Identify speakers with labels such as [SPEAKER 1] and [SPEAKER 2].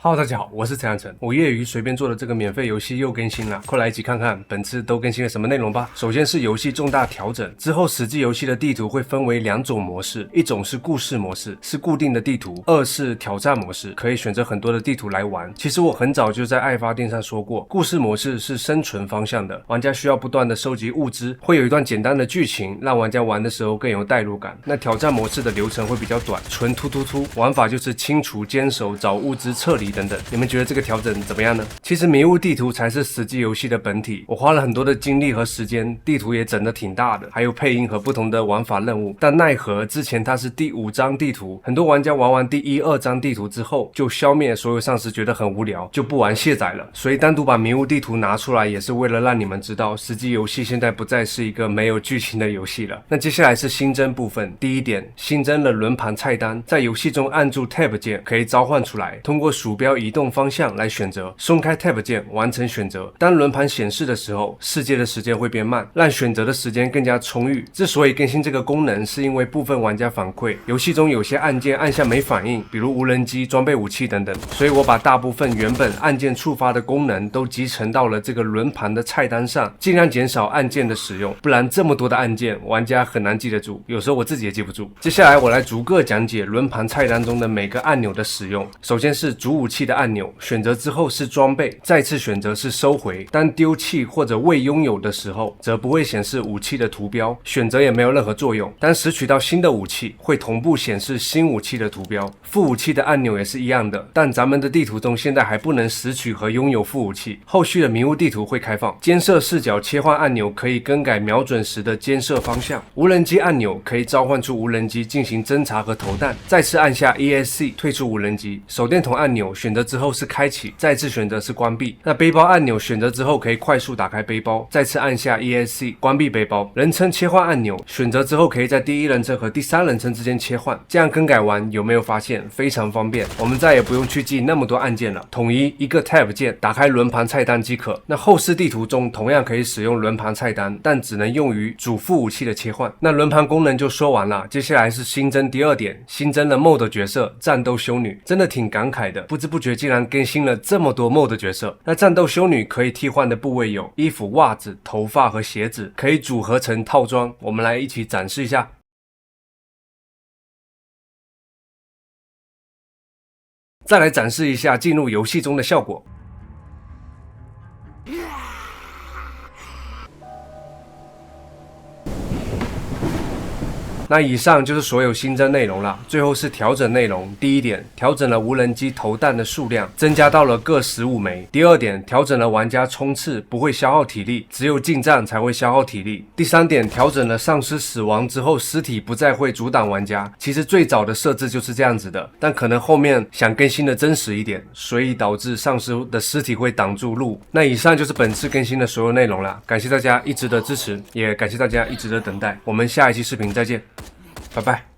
[SPEAKER 1] Hello， 大家好，我是陈阳晨。我业余随便做的这个免费游戏又更新了，快来一起看看本次都更新了什么内容吧。首先是游戏重大调整，之后实际游戏的地图会分为两种模式，一种是故事模式，是固定的地图；二是挑战模式，可以选择很多的地图来玩。其实我很早就在爱发电上说过，故事模式是生存方向的，玩家需要不断的收集物资，会有一段简单的剧情，让玩家玩的时候更有代入感。那挑战模式的流程会比较短，纯突，玩法就是清除、坚守、找物资、撤离等等。你们觉得这个调整怎么样呢？其实迷雾地图才是实际游戏的本体，我花了很多的精力和时间，地图也整得挺大的，还有配音和不同的玩法任务。但奈何之前它是第5章地图，很多玩家玩完第1、2章地图之后，就消灭所有丧尸，觉得很无聊，就不玩卸载了。所以单独把迷雾地图拿出来，也是为了让你们知道，实际游戏现在不再是一个没有剧情的游戏了。那接下来是新增部分，第一点，新增了轮盘菜单，在游戏中按住 Tab 键可以召唤出来，通过鼠标移动方向来选择，松开 Tab 键完成选择。当轮盘显示的时候，世界的时间会变慢，让选择的时间更加充裕。之所以更新这个功能，是因为部分玩家反馈，游戏中有些按键按下没反应，比如无人机、装备武器等等，所以我把大部分原本按键触发的功能都集成到了这个轮盘的菜单上，尽量减少按键的使用，不然这么多的按键，玩家很难记得住，有时候我自己也记不住。接下来我来逐个讲解轮盘菜单中的每个按钮的使用。首先是主武器的按钮，选择之后是装备，再次选择是收回。当丢弃或者未拥有的时候，则不会显示武器的图标，选择也没有任何作用。当拾取到新的武器，会同步显示新武器的图标。副武器的按钮也是一样的，但咱们的地图中现在还不能拾取和拥有副武器，后续的迷雾地图会开放。监射视角切换按钮可以更改瞄准时的监射方向。无人机按钮可以召唤出无人机进行侦查和投弹，再次按下 ESC 退出无人机。手电筒按钮选择之后是开启，再次选择是关闭。那背包按钮选择之后可以快速打开背包，再次按下 ESC 关闭背包。人称切换按钮选择之后可以在第1人称和第3人称之间切换，这样更改完有没有发现非常方便？我们再也不用去记那么多按键了，统一一个 Tab 键打开轮盘菜单即可。那后世地图中同样可以使用轮盘菜单，但只能用于主副武器的切换。那轮盘功能就说完了，接下来是新增第2点，新增了 MOD 角色战斗修女，真的挺感慨的，不知不觉竟然更新了这么多 MOD 角色。那战斗修女可以替换的部位有衣服、袜子、头发和鞋子，可以组合成套装，我们来一起展示一下。再来展示一下进入游戏中的效果。那以上就是所有新增内容了，最后是调整内容。第一点，调整了无人机投弹的数量，增加到了各15枚。第二点，调整了玩家冲刺不会消耗体力，只有近战才会消耗体力。第三点，调整了丧尸死亡之后尸体不再会阻挡玩家，其实最早的设置就是这样子的，但可能后面想更新的真实一点，所以导致丧尸的尸体会挡住路。那以上就是本次更新的所有内容了，感谢大家一直的支持，也感谢大家一直的等待，我们下一期视频再见，拜拜。